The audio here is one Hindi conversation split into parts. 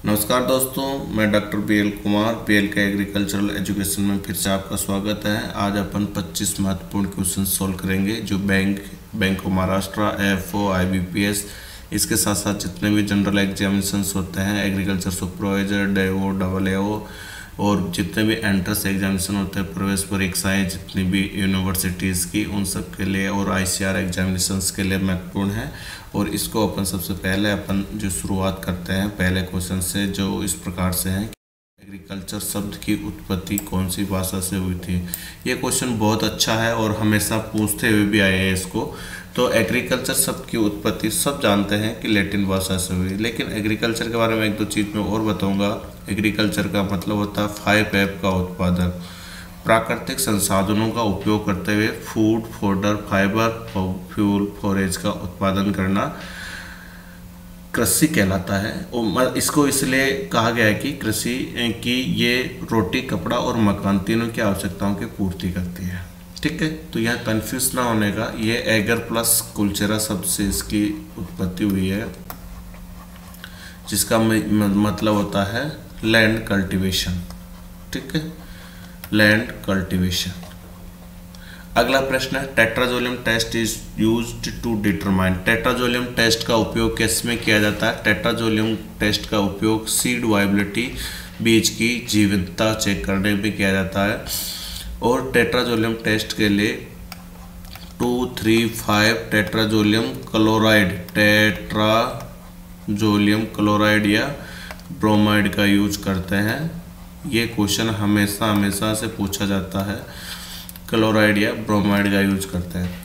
नमस्कार दोस्तों, मैं डॉक्टर BL कुमार BL के एग्रीकल्चरल एजुकेशन में फिर से आपका स्वागत है। आज अपन 25 महत्वपूर्ण क्वेश्चन सॉल्व करेंगे जो bank of Maharashtra, AFO, IBPS, इसके साथ साथ जितने भी जनरल एग्जामिनेशंस होते हैं, एग्रीकल्चर सुपरवाइजर, DAO, AAO और जितने भी एंट्रेंस एग्जामिनेशन होते हैं, प्रवेश परीक्षाएं जितनी भी यूनिवर्सिटीज़ की, उन सब के लिए और ICR एग्जामिनेशंस के लिए महत्वपूर्ण है। और इसको अपन सबसे पहले जो शुरुआत करते हैं पहले क्वेश्चन से, जो इस प्रकार से है, एग्रीकल्चर शब्द की उत्पत्ति कौन सी भाषा से हुई थी। ये क्वेश्चन बहुत अच्छा है और हमेशा पूछते हुए भी आए हैं इसको। तो एग्रीकल्चर शब्द की उत्पत्ति सब जानते हैं कि लैटिन भाषा से हुई, लेकिन एग्रीकल्चर के बारे में एक दो चीज़ मैं और बताऊंगा। एग्रीकल्चर का मतलब होता है 5F का उत्पादन, प्राकृतिक संसाधनों का उपयोग करते हुए food, fodder, fibre, fuel, forage का उत्पादन करना कृषि कहलाता है। और इसको इसलिए कहा गया है कि कृषि की ये रोटी, कपड़ा और मकान तीनों की आवश्यकताओं की पूर्ति करती है। ठीक है, तो यह कन्फ्यूज ना होने का, ये एगर प्लस कुलचेरा शब्द से इसकी उत्पत्ति हुई है, जिसका मतलब होता है लैंड कल्टीवेशन। ठीक है, लैंड कल्टीवेशन। अगला प्रश्न है, tetrazolium test is used to determine. Tetrazolium test का उपयोग किस में किया जाता है? टेट्राजोलियम टेस्ट का उपयोग सीड वायबिलिटी, बीज की जीवंतता चेक करने में किया जाता है। और टेट्राजोलियम टेस्ट के लिए 2, 3, 5 टेट्राजोलियम क्लोराइड या ब्रोमाइड का यूज करते हैं। ये क्वेश्चन हमेशा से पूछा जाता है, क्लोराइड या ब्रोमाइड का यूज करते हैं।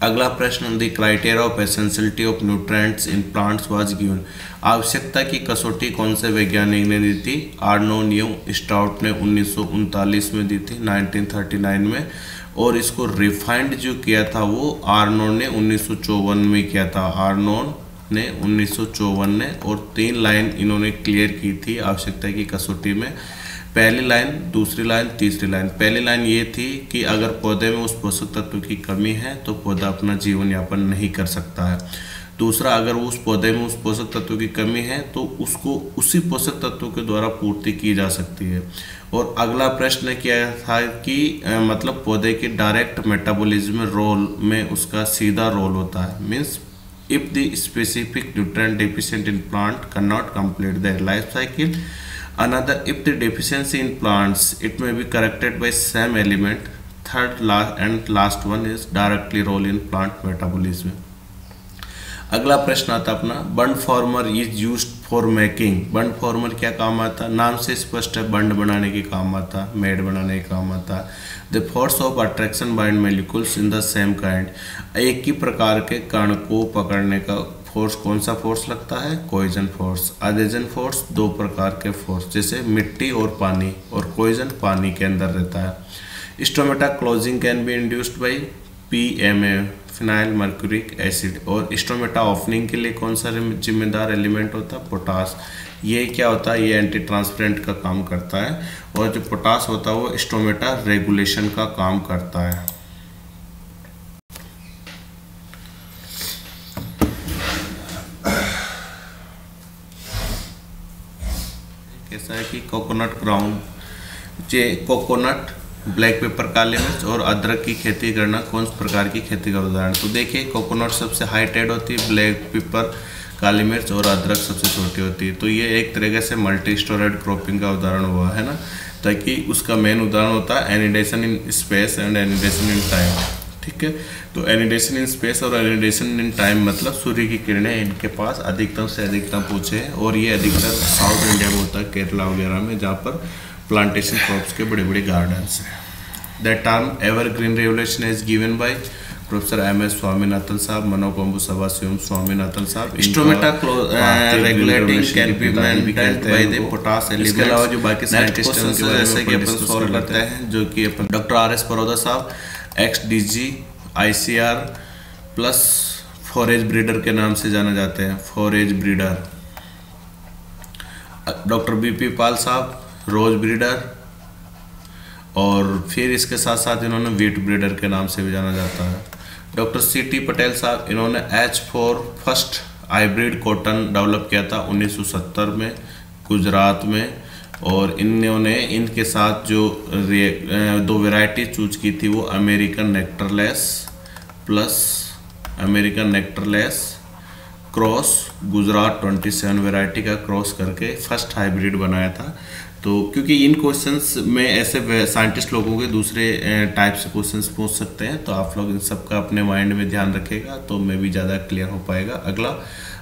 अगला प्रश्न, the criteria of essentiality of nutrients in plants was given. आवश्यकता की कसौटी कौन से वैज्ञानिक ने दी थी? आर्नोनियो स्टाउट ने 1939 में दी थी, 1939 में। और इसको रिफाइंड जो किया था वो आर्नोन ने 1954 में किया था, आर्नोन ने 1954 ने। और 3 लाइन इन्होंने क्लियर की थी आवश्यकता की कसौटी में। पहली लाइन, दूसरी लाइन, तीसरी लाइन। पहली लाइन ये थी कि अगर पौधे में उस पोषक तत्व की कमी है तो पौधा अपना जीवन यापन नहीं कर सकता है। दूसरा, अगर उस पौधे में उस पोषक तत्व की कमी है तो उसको उसी पोषक तत्व के द्वारा पूर्ति की जा सकती है। और अगला प्रश्न क्या था कि मतलब पौधे के डायरेक्ट मेटाबॉलिज्म रोल में उसका सीधा रोल होता है, means if the specific nutrient deficient in plant cannot complete their life cycle. Another, if the deficiency in plants, it may be corrected by same element. Third and last one is directly role in plant metabolism. अगला प्रश्न आता अपना, bund former is used for making. Bund former क्या काम आता? नाम से स्पष्ट है, बंड बनाने के काम आता, मेड बनाने के काम आता। The force of attraction bind molecules in the same kind. एक ही प्रकार के कण को पकड़ने का फोर्स कौन सा फोर्स लगता है? कोइजन फोर्स। अडेजन फोर्स 2 प्रकार के फोर्स, जैसे मिट्टी और पानी, और कोइजन पानी के अंदर रहता है। Stomata closing can be induced by PMA, phenyl mercuric acid. और स्टोमेटा ओपनिंग के लिए कौन सा जिम्मेदार एलिमेंट होता है? पोटास। ये क्या होता है? ये एंटी ट्रांसपेरेंट का काम करता है। और जो पोटास होता है वो स्टोमेटा रेगुलेशन का काम करता है। कैसा है कि coconut ground, coconut, black pepper, काली मिर्च और अदरक की खेती करना कौन सी प्रकार की खेती का उदाहरण? तो देखिए, कोकोनट सबसे हाई टेड होती है, ब्लैक पेपर, काली मिर्च और अदरक सबसे छोटी होती है। तो ये एक तरीके से मल्टी स्टोरेड क्रॉपिंग का उदाहरण हुआ है ना, ताकि उसका मेन उदाहरण होता है annidation in space and annidation in time. ठीक है, तो एनिडेशन इन स्पेस और एनिडेशन इन टाइम मतलब सूर्य की किरणें इनके पास अधिकतम से अधिकतम पहुँचे हैं। और ये अधिकतर साउथ इंडिया में होता है, केरला वगैरह में, जहाँ पर प्लांटेशन क्रॉप्स के बड़े बड़े गार्डन्स हैं। The term evergreen revolution is given by professor MS Swaminathan साहब, मनोकुंभ सभा शिवम स्वामीनाथन साहब। Stomata regulating can be maintained by the potash elements. इसके अलावा जो बाकी साइंटिस्ट हैं उनके बारे में अपन सॉल्व करते हैं, जो कि अपन डॉक्टर RS परोदा साहब XDG ICR plus forage breeder के नाम से जाने जाते हैं, फॉरेज ब्रीडर। डॉक्टर BP पाल साहब रोज ब्रीडर। और फिर इसके साथ साथ इन्होंने वीट ब्रीडर के नाम से भी जाना जाता है। डॉक्टर CT पटेल साहब, इन्होंने H4 first hybrid cotton develop किया था 1970 में गुजरात में, और इन्होंने इनके साथ जो 2 वैरायटी चूज की थी वो American nectarless plus American nectarless cross Gujarat 27 variety का क्रॉस करके फर्स्ट हाइब्रिड बनाया था। तो क्योंकि इन क्वेश्चंस में ऐसे साइंटिस्ट लोगों के दूसरे टाइप से क्वेश्चंस पूछ सकते हैं, तो आप लोग इन सब का अपने माइंड में ध्यान रखेगा तो मैं भी ज़्यादा क्लियर हो पाएगा। अगला,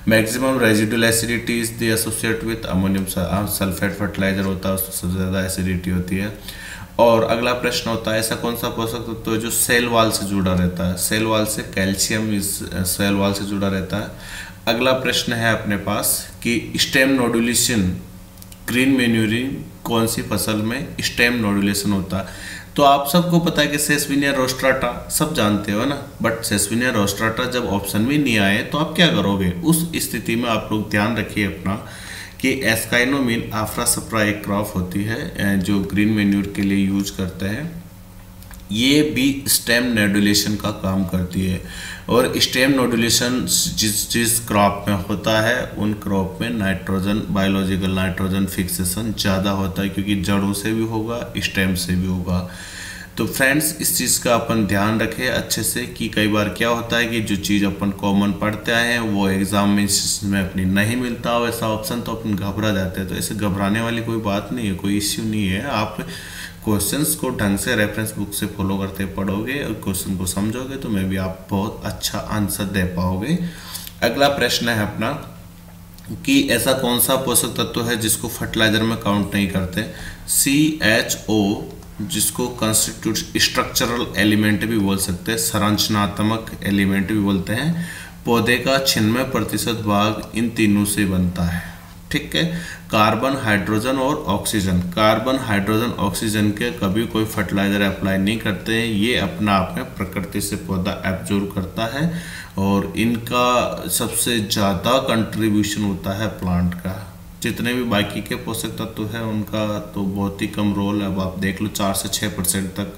maximum residual acidity is the associate with ammonium sulphate fertiliser होता है, उसमें सबसे ज़्यादा एसिडिटी होती है। और अगला प्रश्न होता है ऐसा कौन सा पोषक तत्व है जो सेल वाल से जुड़ा रहता है? सेल वाल से कैल्शियम इस सेल वाल से जुड़ा रहता है। अगला प्रश्न है अपने पास कि स्टेम नोडुलेशन, ग्रीन मैन्यूरिंग कौन सी फसल में स्टेम नोडुलेशन होता है? तो आप सबको पता है कि सेसविनिया रोस्ट्राटा, सब जानते हो ना, बट सेसविनिया रोस्ट्राटा जब ऑप्शन में नहीं आए तो आप क्या करोगे? उस स्थिति में आप लोग ध्यान रखिए अपना कि एस्काइनोमीन आफ्रासप्रा एक क्रॉप होती है जो ग्रीन मैन्यूर के लिए यूज करते हैं, ये भी स्टेम नोडुलेशन का काम करती है। और स्टेम नोडुलेशन जिस क्रॉप में होता है उन क्रॉप में नाइट्रोजन, बायोलॉजिकल नाइट्रोजन फिक्सेशन ज़्यादा होता है, क्योंकि जड़ों से भी होगा स्टेम से भी होगा। तो फ्रेंड्स इस चीज़ का अपन ध्यान रखें अच्छे से कि कई बार क्या होता है कि जो चीज़ अपन कॉमन पढ़ते आए हैं वो एग्जाम में अपनी नहीं मिलता हो ऐसा ऑप्शन, तो अपन घबरा जाते हैं। तो ऐसे घबराने वाली कोई बात नहीं है, कोई इश्यू नहीं है। आप क्वेश्चंस को ढंग से रेफरेंस बुक से फॉलो करते पढ़ोगे और क्वेश्चन को समझोगे तो मैं भी आप बहुत अच्छा आंसर दे पाओगे। अगला प्रश्न है अपना कि ऐसा कौन सा पोषक तत्व है जिसको फर्टिलाइजर में काउंट नहीं करते? CHO, जिसको कंस्टिट्यूट स्ट्रक्चरल एलिमेंट भी बोल सकते हैं, संरचनात्मक एलिमेंट भी बोलते हैं। पौधे का 96% भाग इन तीनों से बनता है, ठीक है। कार्बन, हाइड्रोजन और ऑक्सीजन, कार्बन, हाइड्रोजन, ऑक्सीजन के कभी कोई फर्टिलाइजर अप्लाई नहीं करते हैं, ये अपना आप में प्रकृति से पौधा एब्जॉर्ब करता है और इनका सबसे ज़्यादा कंट्रीब्यूशन होता है प्लांट का। जितने भी बाकी के पोषक तत्व है उनका तो बहुत ही कम रोल है। अब आप देख लो 4 से 6% तक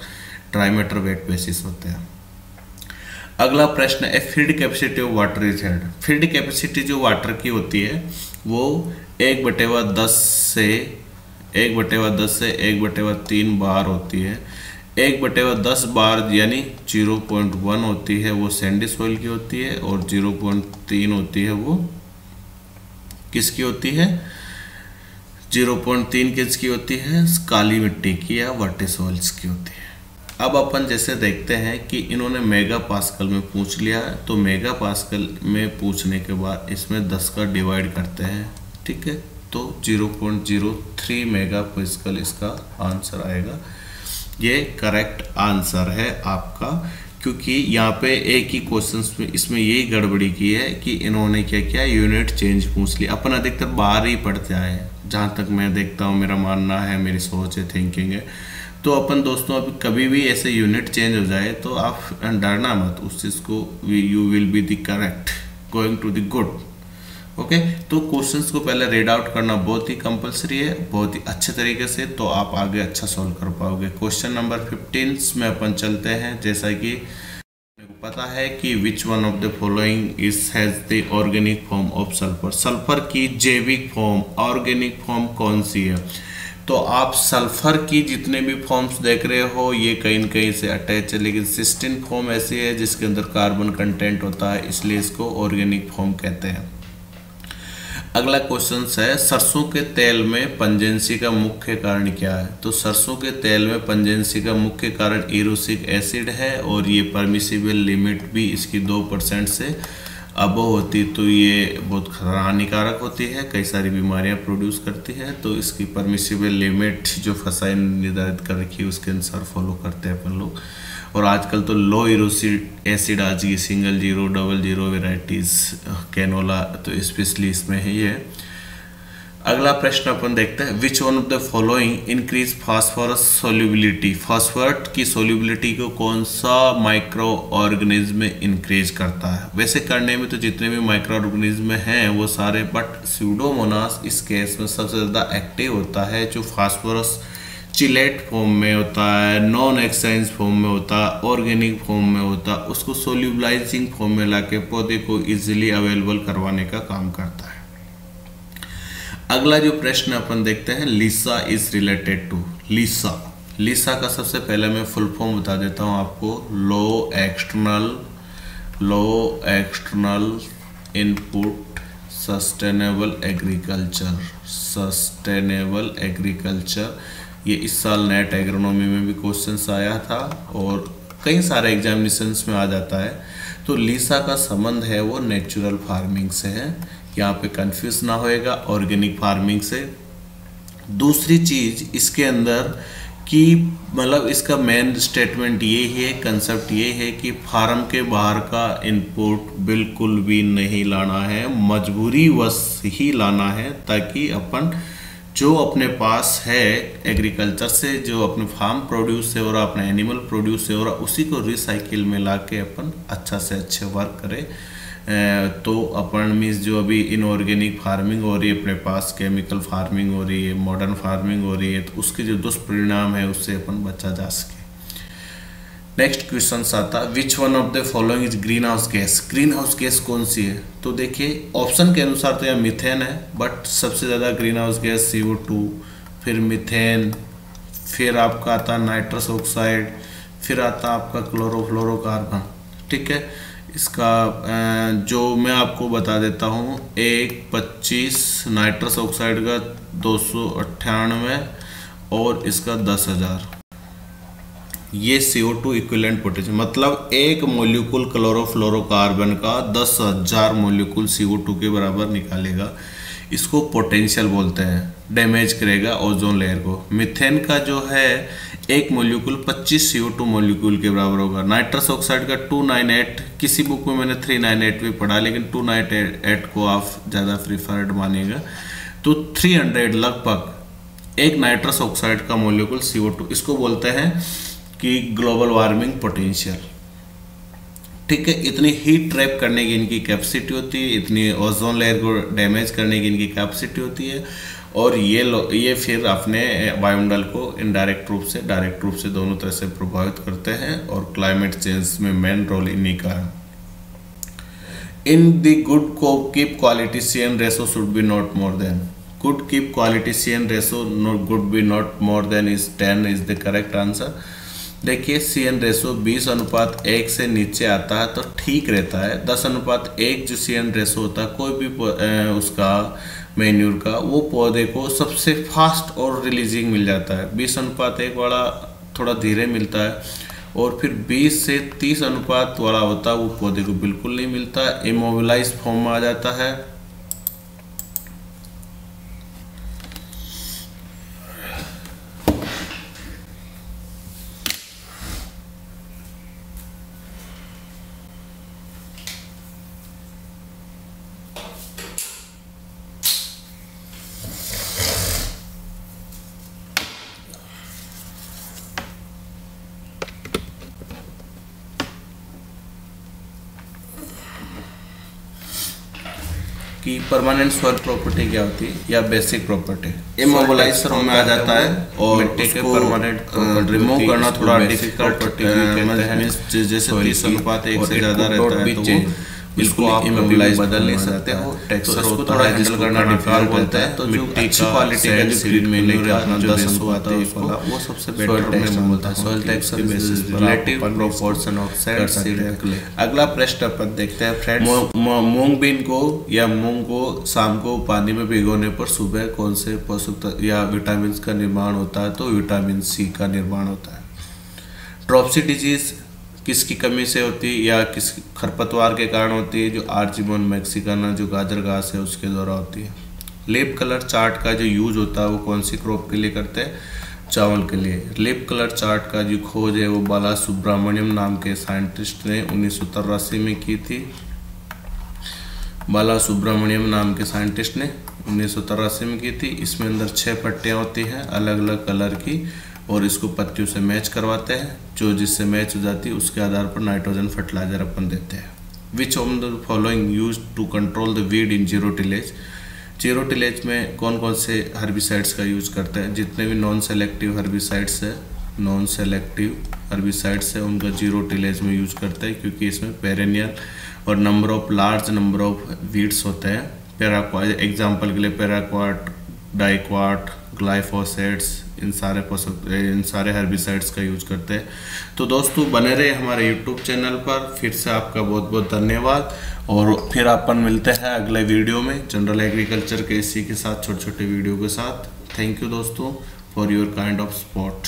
ड्राई मैटर वेट बेसिस होते हैं। अगला प्रश्न है field capacity of water is head. Field capacity जो वाटर की होती है वो 1/10 से 1/3 बार होती है। 1/10 बार यानी 0.1 होती है वो सैंडी सॉइल की होती है, और 0.3 होती है वो किसकी होती है? 0.3 किसकी होती है? काली मिट्टी की या वर्टी सॉइल्स की होती है। अब अपन जैसे देखते हैं कि इन्होंने मेगा पास्कल में पूछ लिया, तो मेगा पास्कल में पूछने के बाद इसमें 10 का डिवाइड करते हैं, ठीक है, तो 0.03 मेगा पास्कल इसका आंसर आएगा। ये करेक्ट आंसर है आपका, क्योंकि यहाँ पे एक ही क्वेश्चन में इसमें यही गड़बड़ी की है कि इन्होंने क्या किया, यूनिट चेंज पूछ लिया। अपन अधिकतर बाहर ही पढ़ते आए हैं, जहाँ तक मैं देखता हूँ, मेरा मानना है, मेरी सोच है, थिंकिंग है। तो अपन दोस्तों अब कभी भी ऐसे यूनिट चेंज हो जाए तो आप डरना मत, उस चीज़ को you will be the correct going to the good. Okay, तो क्वेश्चंस को पहले रीड आउट करना बहुत ही कंपलसरी है, बहुत ही अच्छे तरीके से, तो आप आगे अच्छा सॉल्व कर पाओगे। क्वेश्चन नंबर 15 में अपन चलते हैं। जैसा कि पता है कि विच one of the following is has the organic form of sulphur. Sulphur की जैविक फॉर्म, ऑर्गेनिक फॉर्म कौन सी है? तो आप सल्फर की जितने भी फॉर्म्स देख रहे हो ये कहीं न कहीं से अटैच है, लेकिन सिस्टीन फॉर्म ऐसी है जिसके अंदर कार्बन कंटेंट होता है, इसलिए इसको ऑर्गेनिक फॉर्म कहते हैं। अगला क्वेश्चन है सरसों के तेल में पंजेंसी का मुख्य कारण क्या है? तो सरसों के तेल में पंजेंसी का मुख्य कारण इरोसिक एसिड है, और ये परमिसिबल लिमिट भी इसकी 2% से अब होती, तो ये बहुत हानिकारक होती है, कई सारी बीमारियां प्रोड्यूस करती है। तो इसकी परमिसिबल लिमिट जो फसाई निर्धारित कर रखी है उसके अनुसार फॉलो करते हैं अपन लोग। और आजकल तो लो इरोसिक एसिड आज की single zero, double zero varieties canola तो स्पेशली इसमें है ये। अगला प्रश्न अपन देखते हैं which one of the following increase phosphorus solubility. Phosphate की सोल्यूबिलिटी को कौन सा माइक्रो ऑर्गेनिज्म इंक्रीज करता है? वैसे करने में तो जितने भी माइक्रो ऑर्गेनिज्म हैं वो सारे, बट स्यूडोमोनास इस केस में सबसे ज़्यादा एक्टिव होता है, जो फास्फोरस चिलेट फॉर्म में होता है, नॉन एक्सचेंज फॉर्म में होता है, ऑर्गेनिक फॉर्म में होता है, उसको सोल्यूबलाइजिंग फॉर्म में लाके पौधे को इजीली अवेलेबल करवाने का काम करता है। अगला जो प्रश्न अपन देखते हैं, लीसा इज रिलेटेड टू। लीसा का सबसे पहले मैं फुल फॉर्म बता देता हूँ आपको। लो एक्सटर्नल इनपुट सस्टेनेबल एग्रीकल्चर। ये इस साल नेट एग्रोनॉमी में भी क्वेश्चंस आया था और कई सारे एग्जामिनेशंस में आ जाता है। तो लीसा का संबंध है वो नेचुरल फार्मिंग से है, यहाँ पे कंफ्यूज ना होएगा, ऑर्गेनिक फार्मिंग से। दूसरी चीज इसके अंदर कि मतलब इसका मेन स्टेटमेंट ये है, कंसेप्ट ये है कि फार्म के बाहर का इनपुट बिल्कुल भी नहीं लाना है, मजबूरी वश ही लाना है, ताकि अपन जो अपने पास है एग्रीकल्चर से, जो अपने फार्म प्रोड्यूस से और अपने एनिमल प्रोड्यूस से, और उसी को रिसाइकिल में ला के अपन अच्छा से अच्छे वर्क करें। तो अपन मीन्स जो अभी इनऑर्गेनिक फार्मिंग हो रही है अपने पास, केमिकल फार्मिंग हो रही है, मॉडर्न फार्मिंग हो रही है, तो उसके जो दुष्परिणाम है उससे अपन बचा जा सके। नेक्स्ट क्वेश्चन आता है, विच one of the following is green house gas. Green house gas कौन सी है? तो देखिए ऑप्शन के अनुसार तो यह मीथेन है, बट सबसे ज़्यादा ग्रीन हाउस गैस CO2, फिर मीथेन, फिर आपका आता है नाइट्रस ऑक्साइड, फिर आता आपका क्लोरोफ्लोरोकार्बन। ठीक है, इसका जो मैं आपको बता देता हूँ, 125 नाइट्रस ऑक्साइड का 298 और इसका 10,000। ये CO2 इक्विवेलेंट पोटेंशियल, मतलब एक मोलिक्यूल क्लोरोफ्लोरोकार्बन का 10,000 मोलिक्यूल CO2 के बराबर निकालेगा। इसको पोटेंशियल बोलते हैं, डैमेज करेगा ओजोन लेयर को। मीथेन का जो है एक मोलिक्यूल 25 CO2 मोलिक्यूल के बराबर होगा। नाइट्रस ऑक्साइड का 298, किसी बुक में मैंने 398 भी पढ़ा, लेकिन 298 को आप ज़्यादा प्रिफर्ड मानिएगा। तो 300 लगभग एक नाइट्रस ऑक्साइड का मोलिक्यूल CO2, इसको बोलते हैं कि ग्लोबल वार्मिंग पोटेंशियल। ठीक है, इतनी हीट ट्रैप करने की इनकी कैपेसिटी होती है, इतनी ओजोन लेयर को डैमेज करने की इनकी कैपेसिटी होती है, और ये फिर अपने वायुमंडल को इनडायरेक्ट रूप से, डायरेक्ट रूप से, दोनों तरह से प्रभावित करते हैं, और क्लाइमेट चेंज में मेन रोल इन्हीं का है। In the good keep quality CN ratio should be not more than. Good keep quality CN ratio good be not more than is 10 is the correct answer. देखिए CN रेशो 20:1 से नीचे आता है तो ठीक रहता है। 10:1 जो CN रेशो होता है कोई भी उसका मैन्यूर का, वो पौधे को सबसे फास्ट और रिलीजिंग मिल जाता है। 20:1 वाला थोड़ा धीरे मिलता है, और फिर 20 से 30 अनुपात वाला होता है वो पौधे को बिल्कुल नहीं मिलता, इमोबिलाइज फॉर्म में आ जाता है। कि परमानेंट सॉइल प्रॉपर्टी क्या होती है या बेसिक प्रॉपर्टी। इमोबिलाइज फॉर्म में आ जाता है और मिट्टी के परमानेंट रिमूव करना थोड़ा डिफिकल्ट मींस जैसे 30:1 से ज़्यादा रहता है तो इसको आप इमोबिलाइज बदल नहीं सकते हो, टेक्सचर को थोड़ा हैंडल करना डिफिकल्ट होता है। तो जो अच्छी क्वालिटी का जो ग्रीन मैन्योर अपना 10:1 वाला वो सबसे बेटर टेक्सचर होता है। सॉइल टेक्सचर बेसिस पर रिलेटिव प्रोपोर्शन ऑफ सीड। अगला प्रश्न अपन देखते हैं फ्रेंड्स, मूंग बीन को या मूंग को शाम को पानी में भिगोने पर सुबह कौन से पोषक तत्व या विटामिन का निर्माण होता है? तो विटामिन C का निर्माण होता है। ड्रॉपसी डिजीज किसकी कमी से होती है या किस खरपतवार के कारण होती है? जो आर्जिमोन मैक्सिकाना जो गाजर घास है उसके द्वारा होती है। लीफ कलर चार्ट का जो यूज होता है वो कौन सी क्रॉप के लिए करते हैं? चावल के लिए। लीफ कलर चार्ट का जो खोज है वो बाला सुब्रमण्यम नाम के साइंटिस्ट ने 1983 में की थी। बाला सुब्रमण्यम नाम के साइंटिस्ट ने 1983 में की थी। इसमें अंदर 6 पट्टियाँ होती हैं अलग अलग कलर की, और इसको पत्तियों से मैच करवाते हैं। जो जिससे मैच हो जाती है उसके आधार पर नाइट्रोजन फर्टिलाइजर अपन देते हैं। Which of the following use to control the weed in zero tillage. Zero tillage में कौन कौन से हर्बिसाइड्स का यूज करते हैं? जितने भी नॉन सेलेक्टिव हर्बिसाइड्स है, नॉन सेलेक्टिव हर्बिसाइड्स है उनका जीरो टिलेज में यूज करते हैं, क्योंकि इसमें पेरेनियल और लार्ज नंबर ऑफ वीड्स होते हैं। पैराक्वाट, एग्जाम्पल के लिए पैराक्वाट, डाइक्वाट, ग्लाइफोसेट्स, इन सारे हर्बिसाइड्स का यूज करते हैं। तो दोस्तों बने रहे हमारे यूट्यूब चैनल पर। फिर से आपका बहुत बहुत धन्यवाद, और फिर अपन मिलते हैं अगले वीडियो में जनरल एग्रीकल्चर के इसी के साथ छोटे छोटे वीडियो के साथ। थैंक यू दोस्तों for your kind of support.